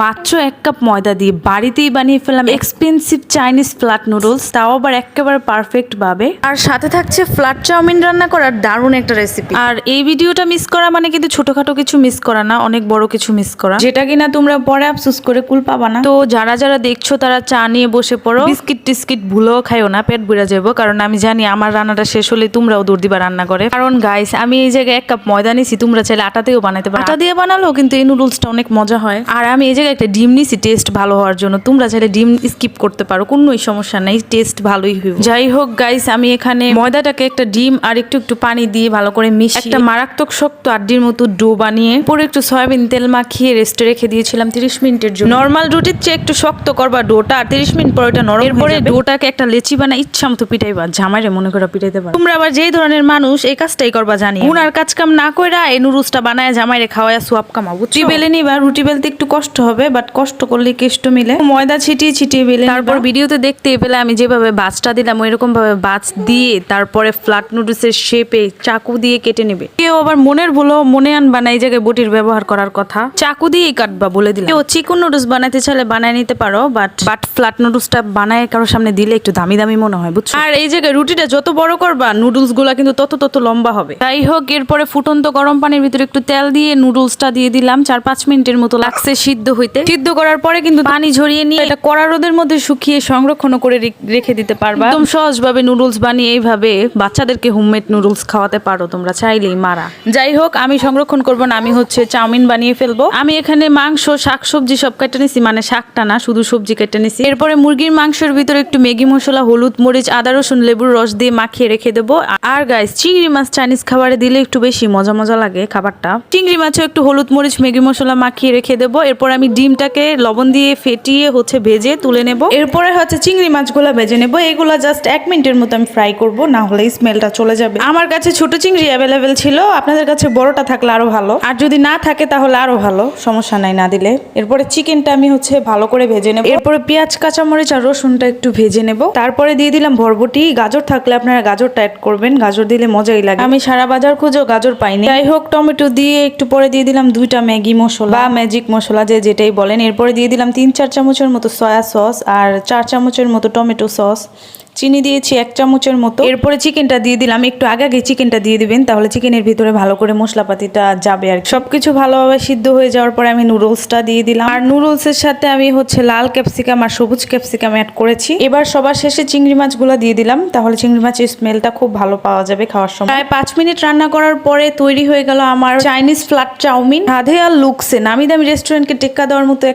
মাত্র 1 কাপ ময়দা দিয়ে বাড়িতেই বানিয়ে ফেললাম এক্সপেন্সিভ চাইনিজ ফ্ল্যাট নুডলস, তাও আবার একেবারে পারফেক্ট ভাবে। আর সাথে থাকছে ফ্ল্যাট চাউমিন রান্না করার দারুণ একটা রেসিপি। আর এই ভিডিওটা মিস করা মানে কিন্তু ছোটখাটো কিছু মিস করা না, অনেক বড় কিছু মিস করা, যেটা কিনা তোমরা পরে আফসোস করে কুল পাবা না। তো যারা যারা দেখছো তারা চা নিয়ে বসে পড়ো, বিস্কিট টিস্কিট ভুলেও খাইও না, পেট বুড়া যাবো। কারণ আমি জানি আমার রান্নাটা শেষ হলে তোমরাও দৌড় দিবা রান্না করে। কারণ গাইস, আমি এই জায়গায় 1 কাপ ময়দা নিছি, তোমরা চাইলে আটাতেও বানাইতে পারো, আটা দিয়ে বানালেও কিন্তু এই নুডলসটা অনেক মজা হয়। আর আমি এই জায়গায় একটা ডিম নিছি টেস্ট ভালো হওয়ার জন্য, তোমরা চাইলে ডিম স্কিপ করতে পারো, কোনোই সমস্যা নাই, টেস্ট ভালোই হইব। যাই হোক গাইস, আমি এখানে ময়দাটাকে একটা ডিম আর একটু একটু পানি দিয়ে ভালো করে মিশিয়ে একটা মারাত্মক শক্ত আড্ডির মতো ডো বানিয়ে পরে একটু সয়াবিন তেল মাখিয়ে রেস্টে রেখে দিয়েছিলাম 30 মিনিটের জন্য। নর্মাল রুটির চেয়ে একটু শক্ত করবা ডোটা, আর 30 মিনিট পর ওটা নরম। এরপরে ডোটাকে একটা লেচি বানা ইচ্ছা মতো পিটাইবা, জামাইরে মনে করে পিটাইতে পারো। তোমরা আবার যেই ধরনের মানুষ এই কাজটাই করবা জানি, উনার কাজ কাম না কইরা এই নুডলসটা বানায় জামাইরে খাওয়ায় সোয়াব কামাবো। রুটি বেলে নিবা, রুটি বেলতে একটু কষ্ট হবে, বাট কষ্ট করলে কেষ্ট মিলে। ময়দা ছিটিয়ে ছিটিয়ে বেলে তারপর ভিডিওতে দেখতে পেলে আমি যেভাবে বাজটা দিলাম ওইরকম ভাবে বাজ দিয়ে তারপরে ফ্ল্যাট নুডলসের শেপে চাকু দিয়ে কেটে নেবে। কেউ আবার মনের ভুলো মনে আনবা না, এই জায়গায় বটির ব্যবহার করার কথা, চাকু দিয়েই কাটবা বলে দিলাম। কেউ চিকন নুডলস বানাইতে চাইলে বানায় নিতে পারো, বাট ফ্ল্যাট নুডলসটা বানায় কারোর সামনে দিলে একটু দামি দামি মনে হয়, বুঝছো। আর এই জায়গায় রুটিটা যত বড় করবা নুডলস গুলা কিন্তু তত লম্বা হবে। যাই হোক, এরপরে ফুটন্ত গরম পানির ভিতরে একটু তেল দিয়ে নুডলসটা দিয়ে দিলাম। 4-5 মিনিটের মতো লাগছে সিদ্ধ হইতে। সিদ্ধ করার পরে কিন্তু পানি ঝরিয়ে নিয়ে এটা কড়া রোদের মধ্যে শুকিয়ে সংরক্ষণ করে রেখে দিতে পারবা। একদম সহজভাবে নুডলস বানিয়ে এইভাবে বাচ্চাদেরকে হোমমেড নুডলস খাওয়াতে পারো তোমরা চাইলেই মারা। যাই হোক, আমি সংরক্ষণ করব না, আমি হচ্ছে চাউমিন বানিয়ে ফেলবো। আমি এখানে মাংস শাকসবজি সব কেটে নিছি, মানে শাকটা না, শুধু সবজি কেটে নিছি। এরপরে মুরগির মাংসের ভিতরে একটু ম্যাগি মশলা, হলুদ, মরিচ, আদা, রসুন, লেবুর রস দিয়ে মাখিয়ে রেখে দেবো। আর গাইস, চিংড়ি মাছ চাইনিজ খাবারে দিলে একটু বেশি মজা লাগে খাবারটা। চিংড়ি মাছও একটু হলুদ, মরিচ, ম্যাগি মশলা মাখিয়ে রেখে দেবো। এরপর আমি ডিমটাকে লবণ দিয়ে ফেটিয়ে হচ্ছে ভেজে তুলে নেব। এরপরে হচ্ছে চিংড়ি মাছগুলো ভেজে নেব। এগুলা জাস্ট 1 মিনিটের মতো আমি ফ্রাই করব, না হলে স্মেলটা চলে যাবে। আমার কাছে ছোট চিংড়ি অ্যাভেলেবেল ছিল, আপনাদের কাছে বড়টা থাকলে আরো ভালো, আর যদি না থাকে তাহলে আরো ভালো, সমস্যা নাই না দিলে। এরপরে চিকেনটা আমি হচ্ছে ভালো করে ভেজে নেব। এরপরে পেঁয়াজ, কাঁচামরিচ আর রসুনটা একটু ভেজে নেব। তারপরে দিয়ে দিলাম বরবটি, গাজর থাকলে আপনারা গাজরটা অ্যাড করবেন, গাজর দিলে মজাই লাগে। আমি সারা বাজার খুঁজেও গাজর পাইনি। যাই হোক, টমেটো দিয়ে একটু পরে দিয়ে দিলাম 2টা ম্যাগি মশলা বা ম্যাজিক মশলা, যেটাই বলেন। এরপরে দিয়ে দিলাম 3-4 চামচের মতো সয়া সস আর 4 চামচের মতো টমেটো সস। চিনি দিয়েছি 1 চামচের মতো। এরপরে চিকেনটা দিয়ে দিলাম। একটু আগে চিকেনটা দিয়ে দিবেন, তাহলে চিকেনের ভিতরে ভালো করে মশলাপাতিটা যাবে। আর সবকিছু ভালোভাবে সিদ্ধ হয়ে যাওয়ার পরে আমি নুডলসটা দিয়ে দিলাম। আর নুডলসের সাথে আমি হচ্ছে লাল ক্যাপসিকাম আর সবুজ ক্যাপসিকাম অ্যাড করেছি। এবার সবার শেষে চিংড়ি মাছগুলো দিয়ে দিলাম, তাহলে চিংড়ি মাছের স্মেলটা খুব ভালো পাওয়া যাবে খাওয়ার সময়। প্রায় 5 মিনিট রান্না করার পরে তৈরি হয়ে গেল আমার চাইনিজ ফ্ল্যাট চাউমিন। হাধে আর লুকসে নামি দামি রেস্টুরেন্টকে টেক্কা দেওয়ার মতো